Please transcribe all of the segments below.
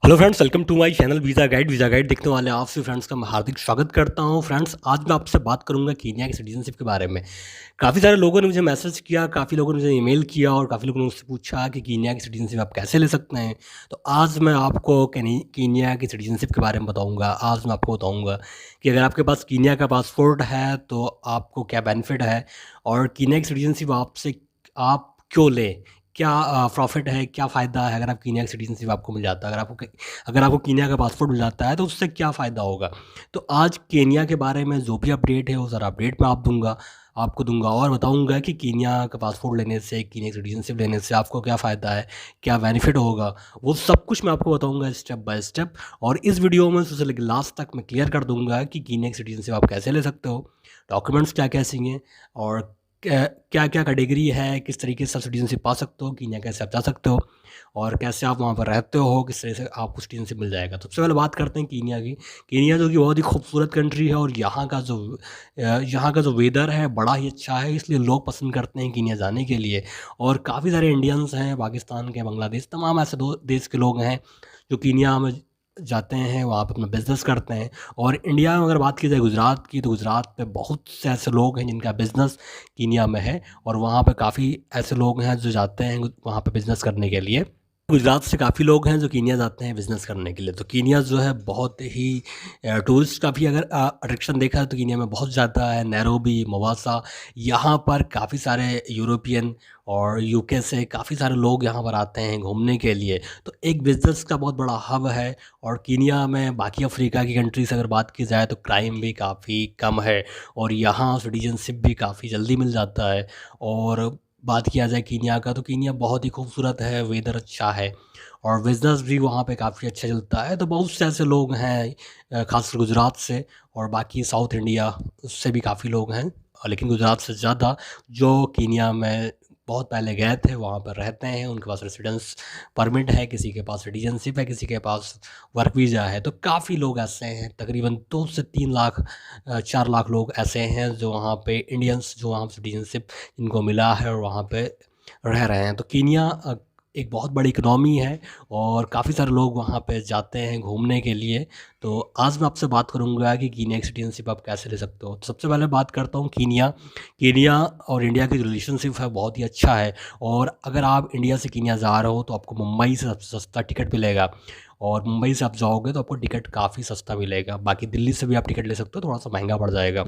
Hello friends, welcome to my channel visa guide देखने वाले आप सभी फ्रेंड्स का मैं हार्दिक स्वागत करता हूं। फ्रेंड्स, आज मैं आपसे बात करूंगा कीनिया की सिटीजनशिप के बारे में। काफ़ी सारे लोगों ने मुझे मैसेज किया, काफ़ी लोगों ने मुझे ईमेल किया और काफ़ी लोगों ने मुझसे पूछा कि कीनिया की सिटीजनशिप आप कैसे ले सकते हैं। तो आज मैं आपको कीनिया की सिटीजनशिप के बारे में बताऊँगा। आज मैं आपको बताऊँगा कि अगर आपके पास कीनिया का पासपोर्ट है तो आपको क्या बेनिफिट है, और कीनिया की सिटीजनशिप आपसे आप क्यों लें, क्या प्रॉफ़िट है, क्या फ़ायदा है अगर आप कीनिया की सिटीज़नशिप आपको मिल जाता है। अगर आपको कीनिया का पासपोर्ट मिल जाता है तो उससे क्या फ़ायदा होगा। तो आज केनिया के बारे में जो भी अपडेट है वो सारा अपडेट मैं आपको दूँगा और बताऊँगा कि कीनिया का पासपोर्ट लेने से, कीनिया की सिटीज़नशिप लेने से आपको क्या फ़ायदा है, क्या बेनिफिट होगा, वो सब कुछ मैं आपको बताऊँगा स्टेप बाय स्टेप। और इस वीडियो में शुरू से लेकर लास्ट तक मैं क्लियर कर दूँगा कि कीनिया की सिटीज़नशिप आप कैसे ले सकते हो, डॉक्यूमेंट्स क्या-क्या चाहिए, और क्या-क्या कैटेगरी है, किस तरीके से आप सिटीज़नशिप पा सकते हो, कीनिया कैसे आप जा सकते हो, और कैसे आप वहाँ पर रहते हो, किस तरह से आपको सिटीज़नशिप मिल जाएगा। तो सबसे पहले बात करते हैं कीनिया की। कीनिया जो कि बहुत ही खूबसूरत कंट्री है, और यहाँ का जो वेदर है बड़ा ही अच्छा है, इसलिए लोग पसंद करते हैं कीनिया जाने के लिए। और काफ़ी सारे इंडियंस हैं, पाकिस्तान के, बांग्लादेश, तमाम ऐसे दो देश के लोग हैं जो कीनिया में जाते हैं, वहाँ पे अपना बिज़नेस करते हैं। और इंडिया में अगर बात की जाए गुजरात की, तो गुजरात में बहुत से ऐसे लोग हैं जिनका बिज़नेस कीनिया में है, और वहाँ पे काफ़ी ऐसे लोग हैं जो जाते हैं वहाँ पे बिज़नेस करने के लिए। गुजरात से काफ़ी लोग हैं जो कीनिया जाते हैं बिज़नेस करने के लिए। तो कीनिया जो है बहुत ही टूरिस्ट का भी अगर अट्रैक्शन देखा है तो कीनिया में बहुत ज़्यादा है। नैरोबी, मोवासा, यहाँ पर काफ़ी सारे यूरोपियन और यूके से काफ़ी सारे लोग यहाँ पर आते हैं घूमने के लिए। तो एक बिज़नेस का बहुत बड़ा हब है। और कीनिया में बाकी अफ्रीका की कंट्री से अगर बात की जाए तो क्राइम भी काफ़ी कम है, और यहाँ सिटीजनशिप भी काफ़ी जल्दी मिल जाता है। और बात किया जाए कीनिया का, तो कीनिया बहुत ही खूबसूरत है, वेदर अच्छा है, और बिज़नेस भी वहाँ पे काफ़ी अच्छा चलता है। तो बहुत से ऐसे लोग हैं, ख़ासकर गुजरात से, और बाकी साउथ इंडिया से भी काफ़ी लोग हैं, लेकिन गुजरात से ज़्यादा जो कीनिया में बहुत पहले गए थे वहाँ पर रहते हैं, उनके पास रेसिडेंस परमिट है, किसी के पास सिटीजनशिप है, किसी के पास वर्क वीज़ा है। तो काफ़ी लोग ऐसे हैं, तकरीबन 2 से 3 लाख 4 लाख लोग ऐसे हैं जो वहाँ पे इंडियंस जो वहाँ सिटीजनशिप जिनको मिला है और वहाँ पे रह रहे हैं। तो कीनिया एक बहुत बड़ी इकनॉमी है, और काफ़ी सारे लोग वहाँ पे जाते हैं घूमने के लिए। तो आज मैं आपसे बात करूँगा कि कीनिया की सिटीजनशिप आप कैसे ले सकते हो। तो सबसे पहले बात करता हूँ कीनिया। कीनिया और इंडिया की जो रिलेशनशिप है बहुत ही अच्छा है, और अगर आप इंडिया से कीनिया जा रहे हो तो आपको मुंबई से सबसे सस्ता टिकट मिलेगा, और मुंबई से आप जाओगे तो आपको टिकट काफ़ी सस्ता मिलेगा। बाकी दिल्ली से भी आप टिकट ले सकते हो, थोड़ा-सा महँगा पड़ जाएगा।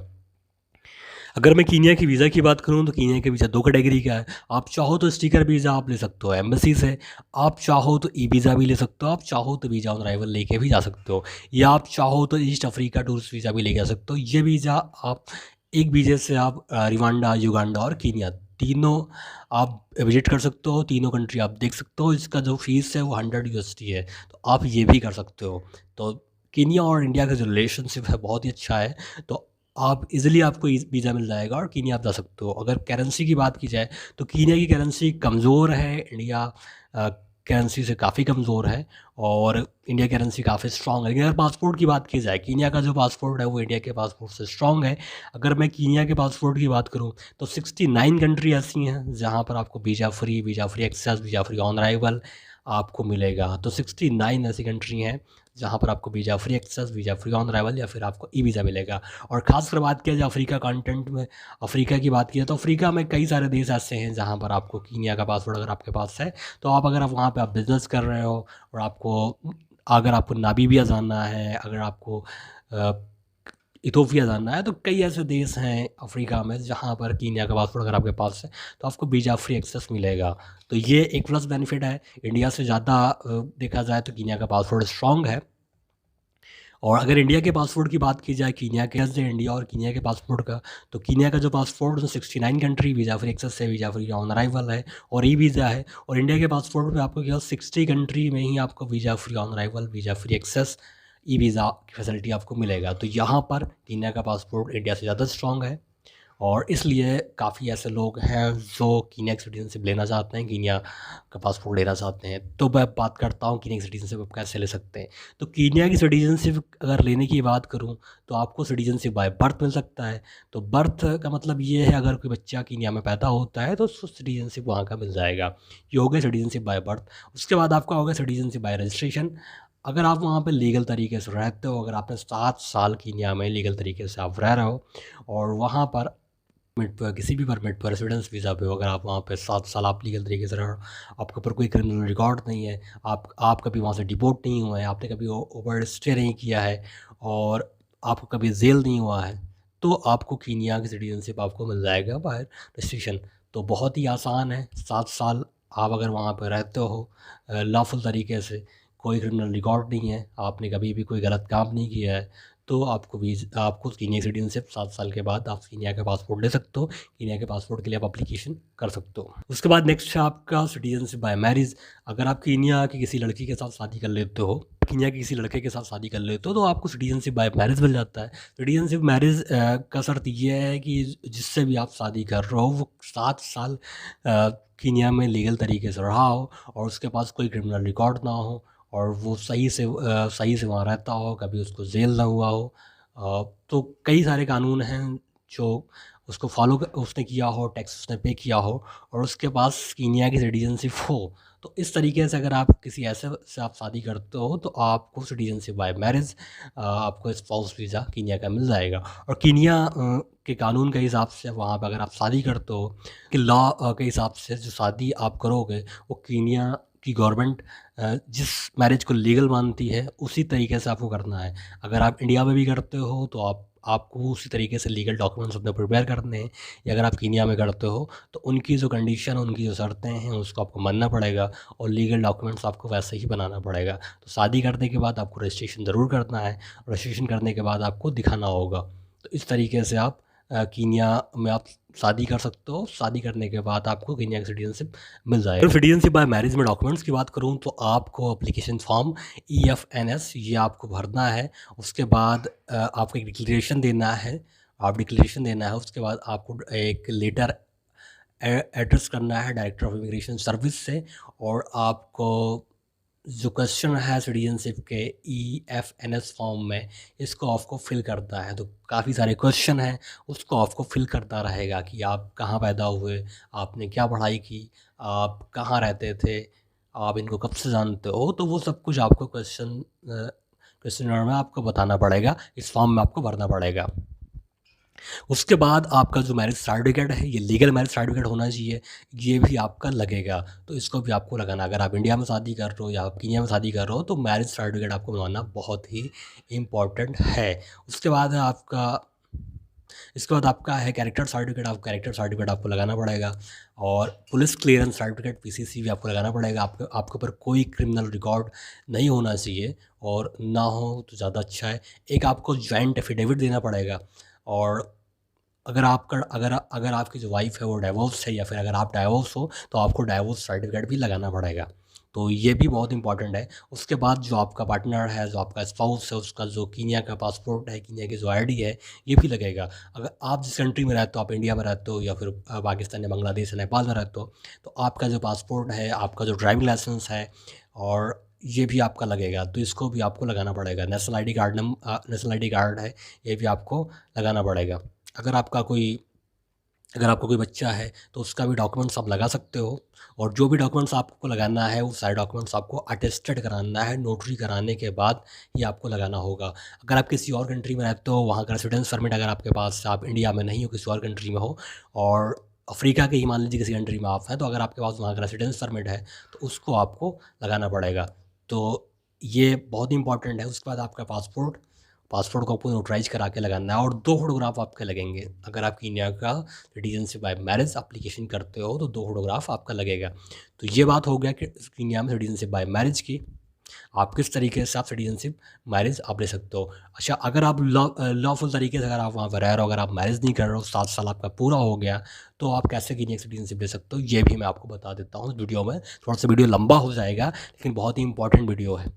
अगर मैं कीनिया की वीज़ा की बात करूँ तो कीनिया के वीज़ा 2 कैटेगरी का है। आप चाहो तो स्टिकर वीज़ा आप ले सकते हो एम्बेसी से, आप चाहो तो ई-वीज़ा भी ले सकते हो, आप चाहो तो वीज़ा ऑन अराइवल लेके भी जा सकते हो, या आप चाहो तो ईस्ट अफ्रीका टूरिस्ट वीज़ा भी लेके जा सकते हो। ये वीज़ा आप एक वीज़े से आप रवांडा, युगांडा और कीनिया तीनों आप विज़िट कर सकते हो, तीनों कंट्री आप देख सकते हो। इसका जो फ़ीस है वो 100 यूएसडी है, तो आप ये भी कर सकते हो। तो कीनिया और इंडिया का जो रिलेशनशिप है बहुत ही अच्छा है। तो आप इज़िली आपको वीज़ा मिल जाएगा और कीनिया आप जा सकते हो। अगर करेंसी की बात की जाए तो कीनिया की करेंसी कमज़ोर है, इंडिया करेंसी से काफ़ी कमज़ोर है, और इंडिया करेंसी काफ़ी स्ट्रॉन्ग है। लेकिन अगर पासपोर्ट की बात की जाए, कीनिया का जो पासपोर्ट है वो इंडिया के पासपोर्ट से स्ट्रॉन्ग है। अगर मैं कीनिया के पासपोर्ट की बात करूँ तो 69 कंट्री ऐसी हैं जहाँ पर आपको visa free access, visa free on arrival आपको मिलेगा। तो 69 ऐसी कंट्री हैं जहाँ पर आपको visa free access, visa free on arrival या फिर आपको ई-वीज़ा मिलेगा। और ख़ासकर बात किया जाए अफ्रीका कॉन्टिनेंट में, अफ्रीका की बात की जाए तो अफ्रीका में कई सारे देश ऐसे हैं जहाँ पर आपको कीनिया का पासपोर्ट अगर आपके पास है, तो अगर आप वहाँ पे आप बिज़नेस कर रहे हो, और अगर आपको नामीबिया जाना है, अगर आपको अ, इथोपिया जाना है, तो कई ऐसे देश हैं अफ्रीका में जहाँ पर कीनिया का पासपोर्ट अगर आपके पास है तो आपको वीज़ा फ्री एक्सेस मिलेगा। तो ये एक प्लस बेनिफिट है। इंडिया से ज़्यादा देखा जाए तो कीनिया का पासपोर्ट स्ट्रॉन्ग है। और अगर इंडिया के पासपोर्ट की बात की जाए, कीनिया के से इंडिया और कीनिया के पासपोर्ट का, तो कीनिया का जो पासपोर्ट है 69 कंट्री वीज़ा फ्री एक्सेस है, वीज़ा फ्री ऑन अराइवल है, और ई-वीज़ा है। और इंडिया के पासपोर्ट में आपको केवल 60 कंट्री में ही आपको visa free on arrival, visa free access, e-visa की फैसिलिटी आपको मिलेगा। तो यहाँ पर कीनिया का पासपोर्ट इंडिया से ज़्यादा स्ट्रॉन्ग है, और इसलिए काफ़ी ऐसे लोग हैं जो कीनिया की सिटीज़नशिप लेना चाहते हैं, कीनिया का पासपोर्ट लेना चाहते हैं। तो मैं बात करता हूँ कीनिया की सिटीज़नशिप आप कैसे ले सकते हैं। तो कीनिया की सिटीज़नशिप अगर लेने की बात करूँ तो आपको सिटीज़नशिप बाय बर्थ मिल सकता है। तो बर्थ का मतलब ये है, अगर कोई बच्चा कीनिया में पैदा होता है तो उसको सिटीज़नशिप वहाँ का मिल जाएगा। ये हो गया सिटीज़नशिप बाय बर्थ। उसके बाद आपका हो गया सिटीज़नशिप बाय रजिस्ट्रेशन। अगर आप वहाँ पे लीगल तरीके से रहते हो, अगर आपने 7 साल कीनिया में लीगल तरीके से आप रह रहे हो और वहाँ पर परमिट पर, किसी भी परमिट पर, रेसिडेंस वीज़ा पे हो, अगर आप वहाँ पे 7 साल आप लीगल तरीके से रह रहे हो, आपके ऊपर कोई क्रिमिनल रिकॉर्ड नहीं है, आप कभी वहाँ से डिपोर्ट नहीं हुए हैं, आपने कभी ओवर स्टे नहीं किया है और आपको कभी जेल नहीं हुआ है, तो आपको कीनिया की सिटीजनशिप आपको मिल जाएगा बाहर रेस्ट्रिक्शन। तो बहुत ही आसान है। 7 साल आप अगर वहाँ पर रहते हो लॉफुल तरीके से, कोई क्रिमिनल रिकॉर्ड नहीं है, आपने कभी भी कोई गलत काम नहीं किया है, तो आपको कीनिया सिटीजनशिप 7 साल के बाद आप कीनिया का पासपोर्ट ले सकते हो। कीनिया के पासपोर्ट के लिए आप एप्लीकेशन कर सकते हो। उसके बाद नेक्स्ट है आपका सिटीजनशिप बाय मैरिज। अगर आप कीनिया की किसी लड़की के साथ शादी कर लेते हो, कीनिया के किसी लड़के के साथ शादी कर लेते हो, तो आपको सिटीजनशिप बाय मैरिज मिल जाता है। सिटीजनशिप मैरिज का शर्त ये है कि जिससे भी आप शादी कर रहे हो वो 7 साल कीनिया में लीगल तरीके से रहा हो और उसके पास कोई क्रिमिनल रिकॉर्ड ना हो और वो सही से वहाँ रहता हो, कभी उसको जेल ना हुआ हो। तो कई सारे कानून हैं जो उसको उसने किया हो, टैक्स उसने पे किया हो और उसके पास कीनिया की सिटीजनशिप हो। तो इस तरीके से अगर आप किसी ऐसे से आप शादी करते हो तो आपको सिटीजनशिप बाय मैरिज आपको स्पाउस वीज़ा कीनिया का मिल जाएगा। और कीनिया के कानून के हिसाब से वहाँ पर अगर आप शादी करते हो कि लॉ के हिसाब से जो शादी आप करोगे वो कीनिया की गवर्नमेंट जिस मैरिज को लीगल मानती है उसी तरीके से आपको करना है। अगर आप इंडिया में भी करते हो तो आपको उसी तरीके से लीगल डॉक्यूमेंट्स अपने प्रिपेयर करने हैं, या अगर आप कीनिया में करते हो तो उनकी जो कंडीशन, उनकी जो शर्तें हैं उसको आपको मानना पड़ेगा और लीगल डॉक्यूमेंट्स आपको वैसे ही बनाना पड़ेगा। तो शादी करने के बाद आपको रजिस्ट्रेशन ज़रूर करना है और रजिस्ट्रेशन करने के बाद आपको दिखाना होगा। तो इस तरीके से आप कीनिया में आप शादी कर सकते हो। शादी करने के बाद आपको कीनिया की सिटीजनशिप मिल जाएगा। फिर सिटीजनशिप बाय मैरिज में डॉक्यूमेंट्स की बात करूँ तो आपको एप्लीकेशन फॉर्म EFNS ये आपको भरना है। उसके बाद आपको एक डिक्लेरेशन देना है। उसके बाद आपको एक लेटर एड्रेस करना है डायरेक्टर ऑफ इमिग्रेशन सर्विस से और आपको जो क्वेश्चन है सिटीजनशिप के EFNS फॉर्म में, इसको आपको फिल करता है। तो काफ़ी सारे क्वेश्चन हैं, उसको आपको फिल करता रहेगा कि आप कहाँ पैदा हुए, आपने क्या पढ़ाई की, आप कहाँ रहते थे, आप इनको कब से जानते हो। तो वो सब कुछ आपको क्वेश्चनर में आपको बताना पड़ेगा, इस फॉर्म में आपको भरना पड़ेगा। उसके बाद आपका जो मैरिज सर्टिफिकेट है, ये लीगल मैरिज सर्टिफिकेट होना चाहिए, ये भी आपका लगेगा। तो इसको भी आपको लगाना। अगर आप इंडिया में शादी कर रहे हो या आप कीनिया में शादी कर रहे हो तो मैरिज सर्टिफिकेट आपको बनवाना बहुत ही इम्पॉर्टेंट है। उसके बाद है आपका इसके बाद आपका है कैरेक्टर सर्टिफिकेट। कैरेक्टर सर्टिफिकेट आपको लगाना पड़ेगा और पुलिस क्लियरेंस सर्टिफिकेट PCC भी आपको लगाना पड़ेगा। आपके ऊपर कोई क्रिमिनल रिकॉर्ड नहीं होना चाहिए और ना हो तो ज़्यादा अच्छा है। एक आपको जॉइंट एफिडेविट देना पड़ेगा और अगर आपकी जो वाइफ़ है वो डाइवोर्स है या फिर अगर आप डाइवोर्स हो तो आपको डाइवोर्स सर्टिफिकेट भी लगाना पड़ेगा। तो ये भी बहुत इंपॉर्टेंट है। उसके बाद जो आपका पार्टनर है, जो आपका स्पाउस है, उसका जो कीनिया का पासपोर्ट है, कीनिया की जो ID है, ये भी लगेगा। अगर आप जिस कंट्री में रहते हो, आप इंडिया में रहते हो या फिर पाकिस्तान या बांग्लादेश या नेपाल में रहते हो, तो आपका जो पासपोर्ट है, आपका जो ड्राइविंग लाइसेंस है और ये भी आपका लगेगा। तो इसको भी आपको लगाना पड़ेगा। नेशनल ID कार्ड है, ये भी आपको लगाना पड़ेगा। अगर आपका कोई बच्चा है तो उसका भी डॉक्यूमेंट्स आप लगा सकते हो और जो भी डॉक्यूमेंट्स आपको लगाना है वो सारे डॉक्यूमेंट्स आपको अटेस्टेड कराना है। नोटरी कराने के बाद ये आपको लगाना होगा। अगर आप किसी और कंट्री में रहते हो, वहाँ का रेसिडेंस परमिट अगर आपके पास, आप इंडिया में नहीं हो, किसी और कंट्री में हो और अफ्रीका के ही मान लीजिए किसी कंट्री में आप हैं, तो अगर आपके पास वहाँ का रेसिडेंस परमिट है तो उसको आपको लगाना पड़ेगा। तो ये बहुत इंपॉर्टेंट है। उसके बाद आपका पासपोर्ट को आपको नोटराइज करा के लगाना है और 2 फोटोग्राफ आपके लगेंगे। अगर आप कीनिया का सिटीजनशिप बाय मैरिज एप्लीकेशन करते हो तो 2 फोटोग्राफ आपका लगेगा। तो ये बात हो गया कि कीनिया में सिटीजनशिप बाय मैरिज की, आप किस तरीके से आप सिटीजनशिप मैरिज आप ले सकते हो। अच्छा, अगर आप लॉफुल तरीके से अगर आप वहाँ पर रह रहे हो, अगर आप मैरिज नहीं कर रहे हो, 7 साल आपका पूरा हो गया, तो आप कैसे कीनिया सिटीजनशिप ले सकते हो ये भी मैं आपको बता देता हूँ इस वीडियो में। थोड़ा सा वीडियो लंबा हो जाएगा लेकिन बहुत ही इंपॉर्टेंट वीडियो है।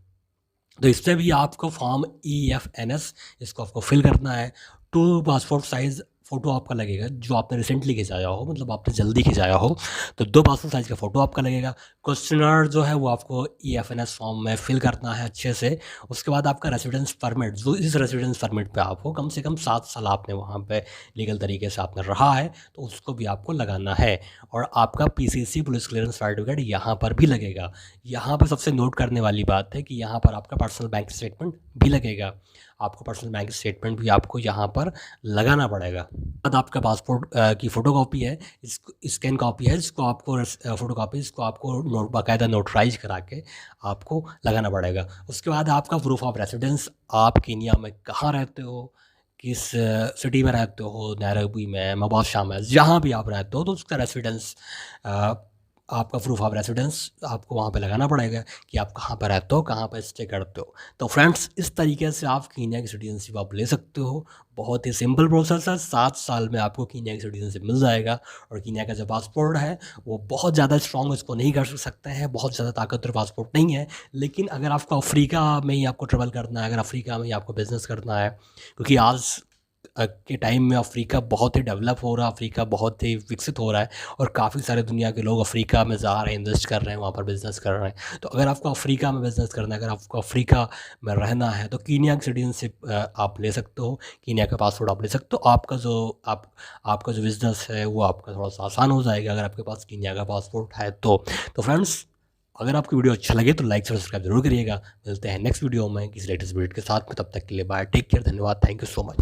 तो इससे भी आपको फॉर्म EFNS इसको आपको फिल करना है। 2 पासपोर्ट साइज़ फ़ोटो आपका लगेगा जो आपने रिसेंटली खिंचाया हो, मतलब आपने जल्दी खिंचाया हो, तो 2 पासपोर्ट साइज़ का फ़ोटो आपका लगेगा। क्वेश्चनर जो है वो आपको ईएफएनएस फॉर्म में फिल करना है अच्छे से। उसके बाद आपका रेसिडेंस परमिट, जो इस रेसिडेंस परमिट पे आपको कम से कम 7 साल आपने वहाँ पे लीगल तरीके से आपने रहा है, तो उसको भी आपको लगाना है। और आपका पीसीसी पुलिस क्लीयरेंस सर्टिफिकेट यहाँ पर भी लगेगा। यहाँ पर सबसे नोट करने वाली बात है कि यहाँ पर आपका पर्सनल बैंक स्टेटमेंट भी लगेगा। आपको पर्सनल बैंक स्टेटमेंट भी आपको यहाँ पर लगाना पड़ेगा। बाद आपका पासपोर्ट की फ़ोटोकॉपी है, इसको स्कैन कॉपी है, जिसको आपको फ़ोटोकॉपी इसको आपको बाकायदा नोटराइज करा के आपको लगाना पड़ेगा। उसके बाद आपका प्रूफ ऑफ रेसिडेंस, आप केन्या में कहाँ रहते हो, किस सिटी में रहते हो, नैरोबी में, मोम्बासा में, जहाँ भी आप रहते हो, तो उसका रेसिडेंस, आपका प्रूफ ऑफ रेसिडेंस आपको वहाँ पे लगाना पड़ेगा कि आप कहाँ पर रहते हो, कहाँ पर स्टे करते हो। तो फ्रेंड्स, इस तरीके से आप कीनिया की सिटीजनशिप आप ले सकते हो। बहुत ही सिंपल प्रोसेस है, 7 साल में आपको कीनिया की सिटीजनशिप मिल जाएगा। और कीनिया का जो पासपोर्ट है वो बहुत ज़्यादा स्ट्रॉन्ग इसको नहीं कर सकते हैं, बहुत ज़्यादा ताकतवर पासपोर्ट नहीं है। लेकिन अगर आपको अफ्रीका में ही आपको ट्रैवल करना है, अगर अफ्रीका में ही आपको बिज़नेस करना है, क्योंकि आज के टाइम में अफ्रीका बहुत ही डेवलप हो रहा है, अफ्रीका बहुत ही विकसित हो रहा है और काफ़ी सारे दुनिया के लोग अफ्रीका में जा रहे हैं, इन्वेस्ट कर रहे हैं, वहाँ पर बिज़नेस कर रहे हैं। तो अगर आपको अफ्रीका में बिज़नेस करना है, अगर आपको अफ्रीका में रहना है, तो कीनिया की सिटीजनशिप आप ले सकते हो, कीनिया का पासपोर्ट आप ले सकते हो। आपका जो बिज़नेस है वो आपका थोड़ा-सा आसान हो जाएगा अगर आपके पास कीनिया का पासपोर्ट है तो। तो फ्रेंड्स, अगर आपको वीडियो अच्छा लगे तो लाइक, शेयर, सब्सक्राइब ज़रूर करिएगा। मिलते हैं नेक्स्ट वीडियो में किसी लेटेस्ट वीडियो के साथ में, तब तक के लिए बाय, टेक केयर, धन्यवाद, थैंक यू सो मच।